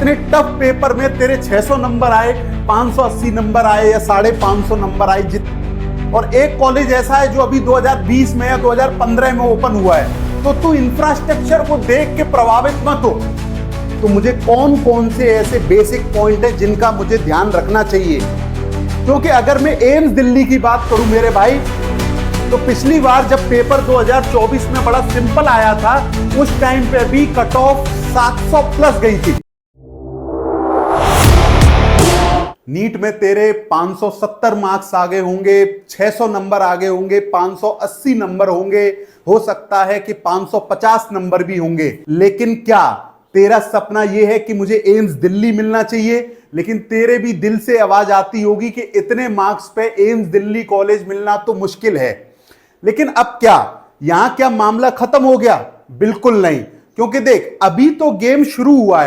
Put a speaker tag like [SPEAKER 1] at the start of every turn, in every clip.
[SPEAKER 1] इतने tough paper में तेरे 600 नंबर आए, 580 नंबर आए या 550 नंबर आए और एक कॉलेज ऐसा है जो अभी 2020 में या 2015 में ओपन हुआ है, तो तू इंफ्रास्ट्रक्चर को देख के प्रभावित मत हो। तो मुझे कौन कौन से ऐसे बेसिक पॉइंट है जिनका मुझे ध्यान रखना चाहिए, क्योंकि अगर मैं एम्स दिल्ली की बात करूं मेरे भाई, तो पिछली बार जब पेपर 2024 में बड़ा सिंपल आया था, उस टाइम पे भी कट ऑफ 700 प्लस गई थी। नीट में तेरे 570 मार्क्स आगे होंगे, 600 नंबर आगे होंगे, 580 नंबर होंगे, हो सकता है कि 550 नंबर भी होंगे। लेकिन क्या तेरा सपना यह है कि मुझे एम्स दिल्ली मिलना चाहिए? लेकिन तेरे भी दिल से आवाज आती होगी कि इतने मार्क्स पे एम्स दिल्ली कॉलेज मिलना तो मुश्किल है। लेकिन अब क्या यहां क्या मामला खत्म हो गया? बिल्कुल नहीं, क्योंकि देख अभी तो गेम शुरू हुआ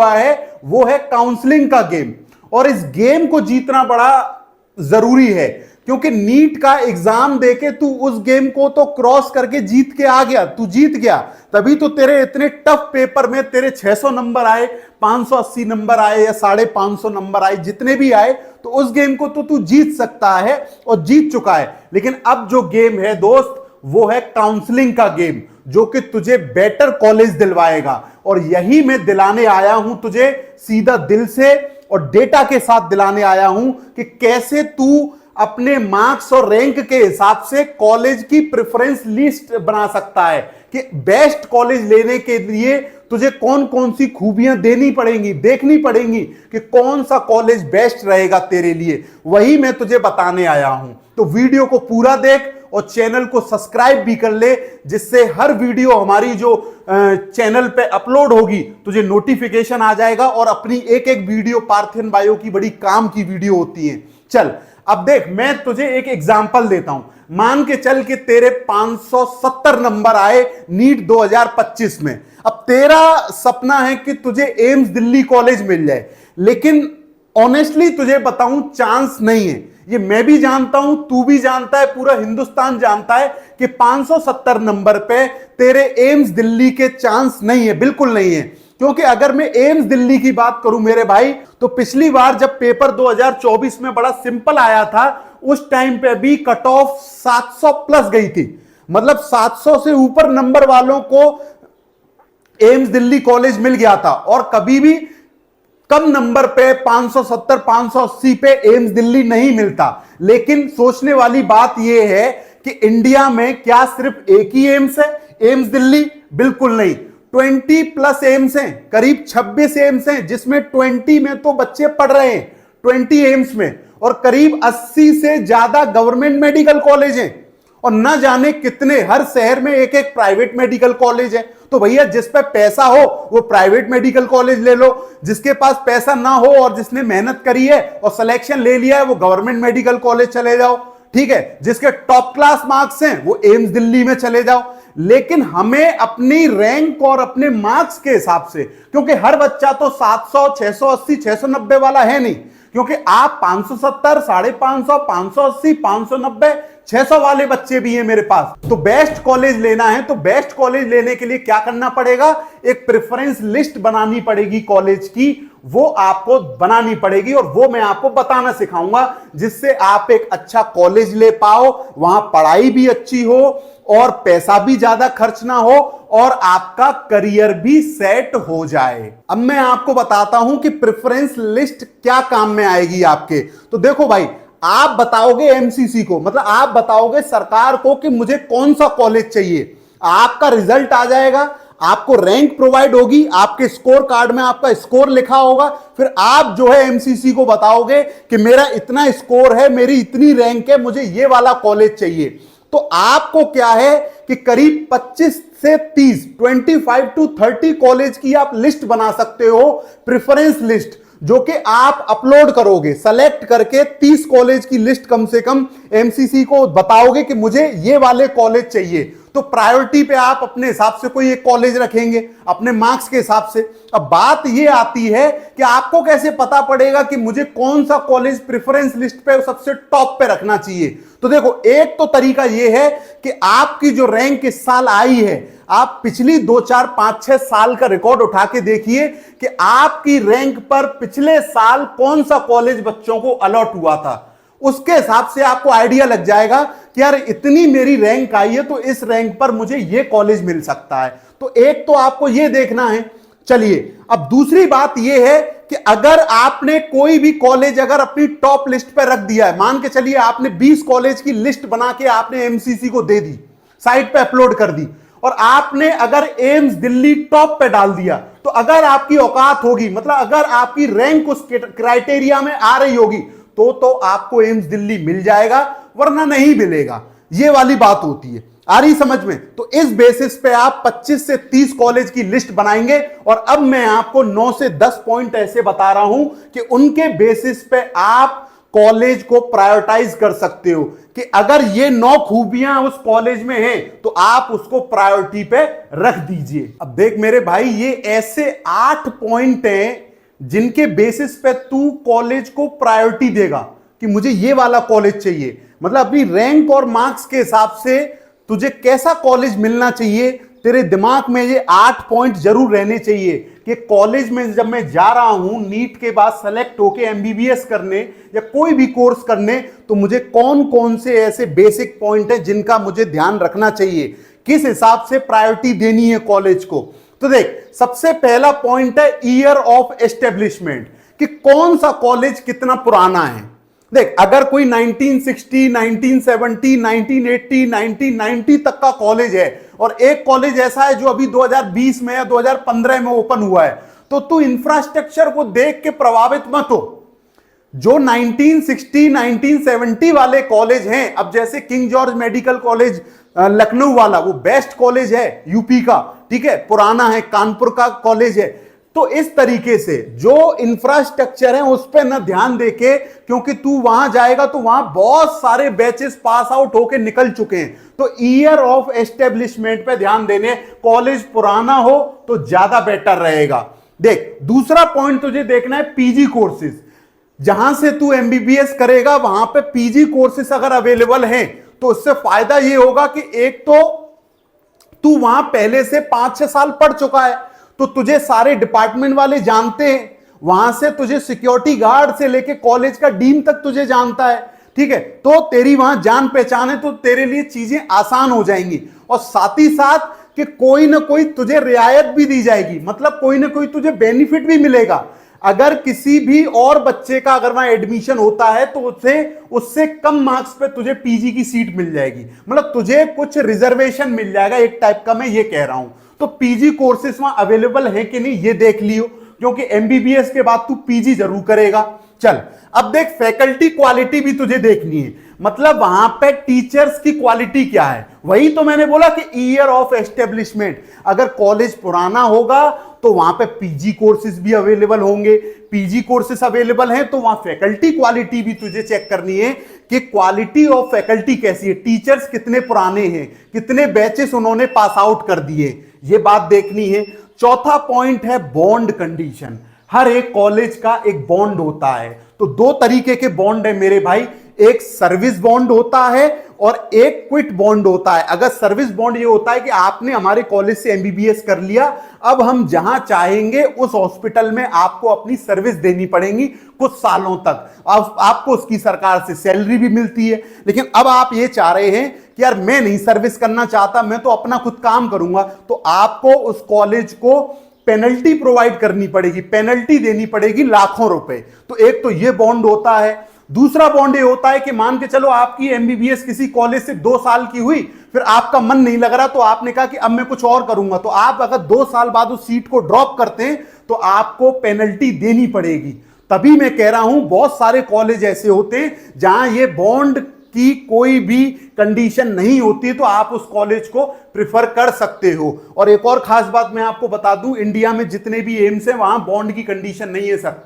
[SPEAKER 1] है, वो है काउंसलिंग का गेम। और इस गेम को जीतना बड़ा जरूरी है, क्योंकि नीट का एग्जाम देके तू उस गेम को तो क्रॉस करके जीत के आ गया, तू जीत गया, तभी तो तेरे इतने टफ पेपर में तेरे 600 नंबर आए, 580 नंबर आए या 550 नंबर आए, जितने भी आए, तो उस गेम को तो तू जीत सकता है और जीत चुका है। लेकिन अब जो गेम है दोस्त, वो है काउंसलिंग का गेम, जो कि तुझे बेटर कॉलेज दिलवाएगा। और यही मैं दिलाने आया हूं तुझे, सीधा दिल से और डेटा के साथ दिलाने आया हूं कि कैसे तू अपने मार्क्स और रैंक के हिसाब से कॉलेज की प्रेफरेंस लिस्ट बना सकता है, कि बेस्ट कॉलेज लेने के लिए तुझे कौन कौन सी खूबियां देनी पड़ेंगी, देखनी पड़ेंगी कि कौन सा कॉलेज बेस्ट रहेगा तेरे लिए। वही मैं तुझे बताने आया हूं। तो वीडियो को पूरा देख और चैनल को सब्सक्राइब भी कर ले, जिससे हर वीडियो हमारी जो चैनल पे अपलोड होगी तुझे नोटिफिकेशन आ जाएगा। और अपनी एक एक वीडियो पार्थियन बायो की बड़ी काम की वीडियो होती है। चल अब देख, मैं तुझे एक एग्जांपल देता हूं। मान के चल के तेरे 570 नंबर आए नीट 2025 में। अब तेरा सपना है कि तुझे एम्स दिल्ली कॉलेज मिल जाए, लेकिन ऑनेस्टली तुझे बताऊं चांस नहीं है। ये मैं भी जानता हूं, तू भी जानता है, पूरा हिंदुस्तान जानता है कि 570 नंबर पे तेरे एम्स दिल्ली के चांस नहीं है, बिल्कुल नहीं है। क्योंकि अगर मैं एम्स दिल्ली की बात करूं मेरे भाई, तो पिछली बार जब पेपर 2024 में बड़ा सिंपल आया था, उस टाइम पे भी कट ऑफ 700 प्लस गई थी। मतलब 700 से ऊपर नंबर वालों को एम्स दिल्ली कॉलेज मिल गया था। और कभी भी कम नंबर पे 570 580 पे एम्स दिल्ली नहीं मिलता। लेकिन सोचने वाली बात यह है कि इंडिया में क्या सिर्फ एक ही एम्स है, एम्स दिल्ली? बिल्कुल नहीं, 20 प्लस एम्स हैं, करीब 26 एम्स हैं, जिसमें 20 में तो बच्चे पढ़ रहे हैं, 20 एम्स में, और करीब 80 से ज्यादा गवर्नमेंट मेडिकल कॉलेज हैं, और न जाने कितने हर शहर में एक एक प्राइवेट मेडिकल कॉलेज है। तो भैया जिस पे पैसा हो वो प्राइवेट मेडिकल कॉलेज ले लो, जिसके पास पैसा ना हो और जिसने मेहनत करी है और सिलेक्शन ले लिया है वो गवर्नमेंट मेडिकल कॉलेज चले जाओ, ठीक है। जिसके टॉप क्लास मार्क्स हैं वो एम्स दिल्ली में चले जाओ। लेकिन हमें अपनी रैंक और अपने मार्क्स के हिसाब से, क्योंकि हर बच्चा तो 700 680 690 वाला है नहीं, क्योंकि आप 570 550 580 590 600 वाले बच्चे भी हैं मेरे पास। तो बेस्ट कॉलेज लेना है, तो बेस्ट कॉलेज लेने के लिए क्या करना पड़ेगा? एक प्रेफरेंस लिस्ट बनानी पड़ेगी कॉलेज की, वो आपको बनानी पड़ेगी और वो मैं आपको बताना सिखाऊंगा, जिससे आप एक अच्छा कॉलेज ले पाओ, वहां पढ़ाई भी अच्छी हो और पैसा भी ज्यादा खर्च ना हो और आपका करियर भी सेट हो जाए। अब मैं आपको बताता हूं कि प्रेफरेंस लिस्ट क्या काम में आएगी आपके। तो देखो भाई, आप बताओगे एमसीसी को, मतलब आप बताओगे सरकार को कि मुझे कौन सा कॉलेज चाहिए, आपका रिजल्ट आ जाएगा, आपको रैंक प्रोवाइड होगी, आपके स्कोर कार्ड में आपका स्कोर लिखा होगा, फिर आप जो है एमसीसी को बताओगे कि मेरा इतना स्कोर है, मेरी इतनी रैंक है, मुझे ये वाला कॉलेज चाहिए। तो आपको क्या है कि करीब 25 से 30 25 to 30 कॉलेज की आप लिस्ट बना सकते हो, प्रेफरेंस लिस्ट, जो कि आप अपलोड करोगे। सेलेक्ट करके 30 कॉलेज की लिस्ट कम से कम एमसीसी को बताओगे कि मुझे ये वाले कॉलेज चाहिए। तो प्रायोरिटी पे आप अपने हिसाब से कोई एक कॉलेज रखेंगे अपने मार्क्स के हिसाब से। अब बात ये आती है कि आपको कैसे पता पड़ेगा कि मुझे कौन सा कॉलेज प्रेफरेंस लिस्ट पे सबसे टॉप पे रखना चाहिए। तो देखो, एक तो तरीका यह है कि आपकी जो रैंक इस साल आई है, आप पिछली 2 4 5 6 साल का रिकॉर्ड उठा के देखिए कि आपकी रैंक पर पिछले साल कौन सा कॉलेज बच्चों को अलॉट हुआ था। उसके हिसाब से आपको आइडिया लग जाएगा कि यार इतनी मेरी रैंक आई है तो इस रैंक पर मुझे यह कॉलेज मिल सकता है। तो एक तो आपको यह देखना है। चलिए, अब दूसरी बात यह है कि अगर आपने कोई भी कॉलेज अगर अपनी टॉप लिस्ट पर रख दिया है, मान के चलिए आपने 20 कॉलेज की लिस्ट बना के आपने एमसीसी को दे दी, साइट पे अपलोड कर दी, और आपने अगर एम्स दिल्ली टॉप पे डाल दिया, तो अगर आपकी औकात होगी, मतलब अगर आपकी रैंक उस क्राइटेरिया में आ रही होगी, तो आपको एम्स दिल्ली मिल जाएगा, वरना नहीं मिलेगा। ये वाली बात होती है। आ रही समझ में? तो इस बेसिस पे आप 25 से 30 कॉलेज की लिस्ट बनाएंगे, और अब मैं आपको 9 से 10 पॉइंट ऐसे बता रहा हूं कि उनके बेसिस पे आप कॉलेज को प्रायोरिटाइज कर सकते हो कि अगर ये 9 खूबियां उस कॉलेज में हैं तो आप उसको प्रायोरिटी पे रख दीजिए। अब देख मेरे भाई, ये ऐसे 8 पॉइंट हैं जिनके बेसिस पे तू कॉलेज को प्रायोरिटी देगा कि मुझे ये वाला कॉलेज चाहिए। मतलब अपनी रैंक और मार्क्स के हिसाब से तुझे कैसा कॉलेज मिलना चाहिए, तेरे दिमाग में ये 8 पॉइंट जरूर रहने चाहिए कि कॉलेज में जब मैं जा रहा हूं नीट के बाद सेलेक्ट होके एमबीबीएस करने या कोई भी कोर्स करने, तो मुझे कौन कौन से ऐसे बेसिक पॉइंट है जिनका मुझे ध्यान रखना चाहिए, किस हिसाब से प्रायोरिटी देनी है कॉलेज को। तो देख, सबसे पहला पॉइंट है ईयर ऑफ एस्टेब्लिशमेंट, कि कौन सा कॉलेज कितना पुराना है। देख, अगर कोई 1960, 1970, 1980, 1990 तक का कॉलेज है और एक कॉलेज ऐसा है जो अभी 2020 में या 2015 में ओपन हुआ है, तो तू इंफ्रास्ट्रक्चर को देख के प्रभावित मत हो। जो 1960, 1970 वाले कॉलेज हैं, अब जैसे king George medical college Lucknow वाला, वो बेस्ट कॉलेज है यूपी का, ठीक है, पुराना है, कानपुर का कॉलेज है। तो इस तरीके से जो इंफ्रास्ट्रक्चर है उस पर ना ध्यान देके, क्योंकि तू वहां जाएगा तो वहां बहुत सारे बैचेस पास आउट होके निकल चुके हैं, तो ईयर ऑफ एस्टेब्लिशमेंट पे ध्यान देने, कॉलेज पुराना हो तो ज्यादा बेटर रहेगा। देख, दूसरा पॉइंट तुझे देखना है पीजी कोर्सेज, जहां से तू एमबीबीएस करेगा वहां पे पीजी कोर्सेज अगर अवेलेबल हैं तो उससे फायदा ये होगा कि एक तो तू वहां पहले से 5-6 साल पढ़ चुका है, तो तुझे सारे डिपार्टमेंट वाले जानते हैं, वहां से तुझे सिक्योरिटी गार्ड से लेके कॉलेज का डीन तक तुझे जानता है, ठीक है, तो तेरी वहां जान पहचान है, तो तेरे लिए चीजें आसान हो जाएंगी। और साथ ही साथ कि कोई ना कोई तुझे रियायत भी दी जाएगी, मतलब कोई ना कोई तुझे बेनिफिट भी मिलेगा। अगर किसी भी और बच्चे का अगर वहां एडमिशन होता है तो उससे कम मार्क्स पे तुझे पीजी की सीट मिल जाएगी, मतलब तुझे कुछ रिजर्वेशन मिल जाएगा एक टाइप का, मैं ये कह रहा हूं। तो पीजी कोर्सेज वहां अवेलेबल है कि नहीं ये देख लियो, क्योंकि एमबीबीएस के बाद तू पीजी जरूर करेगा। चल, अब देख, फैकल्टी क्वालिटी भी तुझे देखनी है, मतलब वहां पे टीचर्स की क्वालिटी क्या है। वही तो मैंने बोला कि ईयर ऑफ एस्टेब्लिशमेंट, अगर कॉलेज पुराना होगा तो वहां पे पीजी कोर्सेज भी अवेलेबल होंगे, पीजी कोर्सेज अवेलेबल हैं तो वहां फैकल्टी क्वालिटी भी तुझे चेक करनी है कि क्वालिटी ऑफ फैकल्टी कैसी है, टीचर्स कितने पुराने हैं, कितने बैचेस उन्होंने पास आउट कर दिए, ये बात देखनी है। चौथा पॉइंट है बॉन्ड कंडीशन। हर एक कॉलेज का एक बॉन्ड होता है, तो 2 तरीके के बॉन्ड है मेरे भाई, एक सर्विस बॉन्ड होता है और एक क्विट बॉन्ड होता है। अगर सर्विस बॉन्ड ये होता है कि आपने हमारे कॉलेज से एमबीबीएस कर लिया, अब हम जहां चाहेंगे उस हॉस्पिटल में आपको अपनी सर्विस देनी पड़ेगी कुछ सालों तक, आपको उसकी सरकार से सैलरी भी मिलती है। लेकिन अब आप ये चाह रहे हैं कि यार मैं नहीं सर्विस करना चाहता, मैं तो अपना खुद काम करूंगा, तो आपको उस कॉलेज को पेनल्टी प्रोवाइड करनी पड़ेगी, पेनल्टी देनी पड़ेगी लाखों रुपए। तो एक तो ये बॉन्ड होता है। दूसरा बॉन्ड ये होता है कि मान के चलो आपकी एमबीबीएस किसी कॉलेज से 2 साल की हुई, फिर आपका मन नहीं लग रहा तो आपने कहा कि अब मैं कुछ और करूंगा, तो आप अगर 2 साल बाद उस सीट को ड्रॉप करते हैं तो आपको पेनल्टी देनी पड़ेगी। तभी मैं कह रहा हूं बहुत सारे कॉलेज ऐसे होते हैं जहां ये बॉन्ड की कोई भी कंडीशन नहीं होती, तो आप उस कॉलेज को प्रिफर कर सकते हो। और एक और खास बात मैं आपको बता दूं, इंडिया में जितने भी एम्स हैं वहां बॉन्ड की कंडीशन नहीं है सर,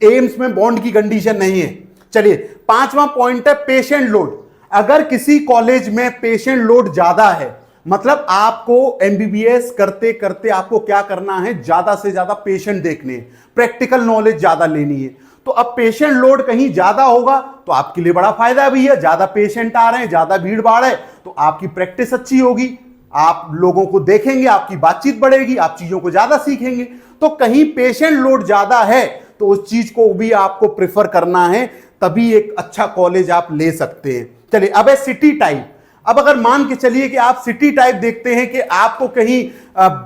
[SPEAKER 1] एम्स में बॉन्ड की कंडीशन नहीं है। चलिए, 5वां पॉइंट है पेशेंट लोड। अगर किसी कॉलेज में पेशेंट लोड ज्यादा है, मतलब आपको एमबीबीएस करते करते आपको क्या करना है, ज्यादा से ज्यादा पेशेंट देखने हैं, प्रैक्टिकल नॉलेज ज्यादा लेनी है, तो अब पेशेंट लोड कहीं ज्यादा होगा तो आपके लिए बड़ा फायदा भी है, ज्यादा पेशेंट आ रहे हैं, ज्यादा भीड़ भाड़ है, तो आपकी प्रैक्टिस अच्छी होगी, आप लोगों को देखेंगे, आपकी बातचीत बढ़ेगी, आप चीजों को ज्यादा सीखेंगे। तो कहीं पेशेंट लोड ज्यादा है तो उस चीज को भी आपको प्रेफर करना है, तभी एक अच्छा कॉलेज आप ले सकते हैं। चलिए अब है सिटी टाइप। अब अगर मान के चलिए कि आप सिटी टाइप देखते हैं कि आपको कहीं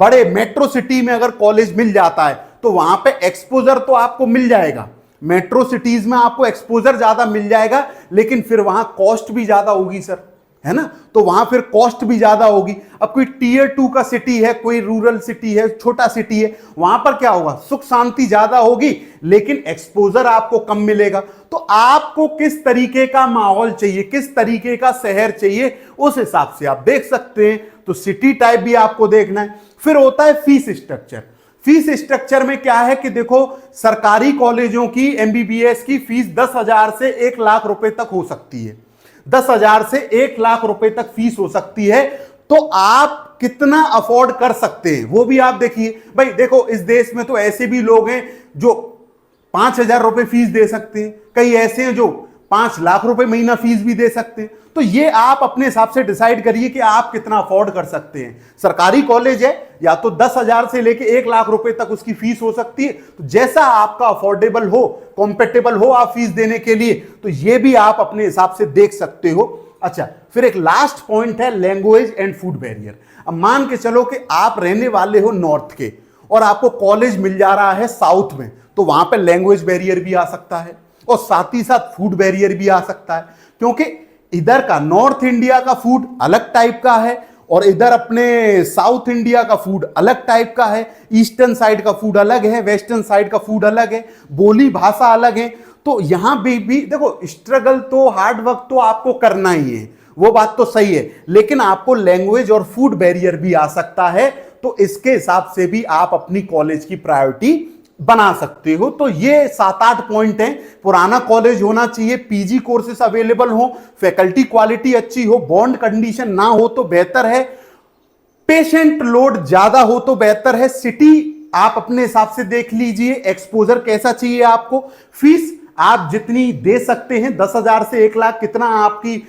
[SPEAKER 1] बड़े मेट्रो सिटी में अगर कॉलेज मिल जाता है तो वहां पे एक्सपोजर तो आपको मिल जाएगा, मेट्रो सिटीज में आपको एक्सपोजर ज्यादा मिल जाएगा, लेकिन फिर वहां कॉस्ट भी ज्यादा होगी सर, है ना, तो वहां फिर कॉस्ट भी ज्यादा होगी। अब कोई टीयर 2 का सिटी है, कोई रूरल सिटी है, छोटा सिटी है, वहां पर क्या होगा, सुख शांति ज्यादा होगी लेकिन एक्सपोजर आपको कम मिलेगा। तो आपको किस तरीके का माहौल चाहिए, किस तरीके का शहर चाहिए, उस हिसाब से आप देख सकते हैं। तो सिटी टाइप भी आपको देखना है। फिर होता है फीस स्ट्रक्चर। फीस स्ट्रक्चर में क्या है कि देखो, सरकारी कॉलेजों की एमबीबीएस की फीस 10,000 से 1 लाख रुपए तक हो सकती है। 10,000 से 1 लाख रुपए तक फीस हो सकती है। तो आप कितना अफोर्ड कर सकते हैं वो भी आप देखिए। भाई देखो, इस देश में तो ऐसे भी लोग हैं जो 5,000 रुपए फीस दे सकते हैं, कई ऐसे हैं जो 5 लाख रुपए महीना फीस भी दे सकते हैं। तो ये आप अपने हिसाब से डिसाइड करिए कि आप कितना अफोर्ड कर सकते हैं। सरकारी कॉलेज है, या तो 10,000 से लेके 1 लाख रुपए तक उसकी फीस हो सकती है। तो जैसा आपका अफोर्डेबल हो, कॉम्पेटेबल हो आप फीस देने के लिए, तो ये भी आप अपने हिसाब से देख सकते हो। अच्छा, फिर एक लास्ट पॉइंट है लैंग्वेज एंड फूड बैरियर। अब मान के चलो कि आप रहने वाले हो नॉर्थ के और आपको कॉलेज मिल जा रहा है साउथ में, तो वहां पर लैंग्वेज बैरियर भी आ सकता है और साथ ही साथ फूड बैरियर भी आ सकता है, क्योंकि इधर का नॉर्थ इंडिया का फूड अलग टाइप का है और इधर अपने साउथ इंडिया का फूड अलग टाइप का है। ईस्टर्न साइड का फूड अलग है, वेस्टर्न साइड का फूड अलग है, बोली भाषा अलग है। तो यहां भी देखो, स्ट्रगल तो, हार्ड वर्क तो आपको करना ही है, वो बात तो सही है, लेकिन आपको लैंग्वेज और फूड बैरियर भी आ सकता है। तो इसके हिसाब से भी आप अपनी कॉलेज की प्रायोरिटी बना सकते हो। तो ये 7-8 पॉइंट हैं। पुराना कॉलेज होना चाहिए, पीजी कोर्सेस अवेलेबल हो, फैकल्टी क्वालिटी अच्छी हो, बॉन्ड कंडीशन ना हो तो बेहतर है, पेशेंट लोड ज्यादा हो तो बेहतर है। सिटी आप अपने हिसाब से देख लीजिए, एक्सपोजर कैसा चाहिए आपको, फीस आप जितनी दे सकते हैं, 10,000 से 1 लाख कितना आपकी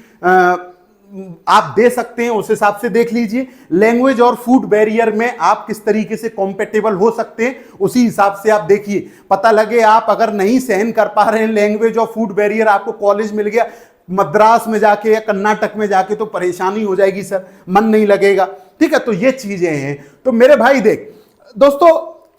[SPEAKER 1] आप दे सकते हैं, उस हिसाब से देख लीजिए। लैंग्वेज और फूड बैरियर में आप किस तरीके से कॉम्पेटेबल हो सकते हैं, उसी हिसाब से आप देखिए। पता लगे आप अगर नहीं सहन कर पा रहे हैं लैंग्वेज और फूड बैरियर, आपको कॉलेज मिल गया मद्रास में जाके या कर्नाटक में जाके, तो परेशानी हो जाएगी सर, मन नहीं लगेगा। ठीक है, तो ये चीजें हैं। तो मेरे भाई देख दोस्तों,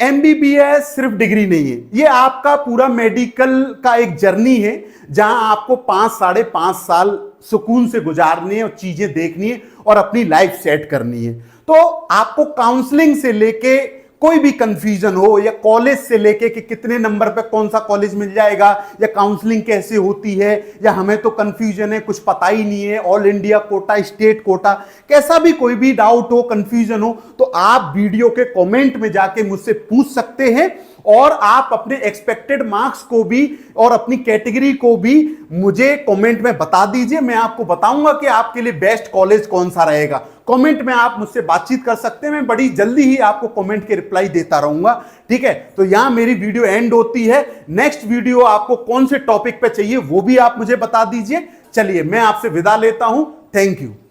[SPEAKER 1] एमबीबीएस सिर्फ डिग्री नहीं है, ये आपका पूरा मेडिकल का एक जर्नी है, जहां आपको 5-5.5 साल सुकून से गुजारनी है और चीजें देखनी है और अपनी लाइफ सेट करनी है। तो आपको काउंसलिंग से लेके कोई भी कंफ्यूजन हो, या कॉलेज से लेके कि कितने नंबर पे कौन सा कॉलेज मिल जाएगा, या काउंसलिंग कैसे होती है, या हमें तो कंफ्यूजन है, कुछ पता ही नहीं है, all India quota, state quota, कैसा भी कोई भी डाउट हो, कंफ्यूजन हो, तो आप वीडियो के कमेंट में जाके मुझसे पूछ सकते हैं। और आप अपने एक्सपेक्टेड मार्क्स को भी और अपनी कैटेगरी को भी मुझे कमेंट में बता दीजिए। मैं आपको बताऊंगा कि आपके लिए बेस्ट कॉलेज कौन सा रहेगा। कमेंट में आप मुझसे बातचीत कर सकते हैं, मैं बड़ी जल्दी ही आपको कमेंट के रिप्लाई देता रहूंगा। ठीक है, तो यहां मेरी वीडियो एंड होती है। नेक्स्ट वीडियो आपको कौन से टॉपिक पे चाहिए वो भी आप मुझे बता दीजिए। चलिए मैं आपसे विदा लेता हूं। Thank you.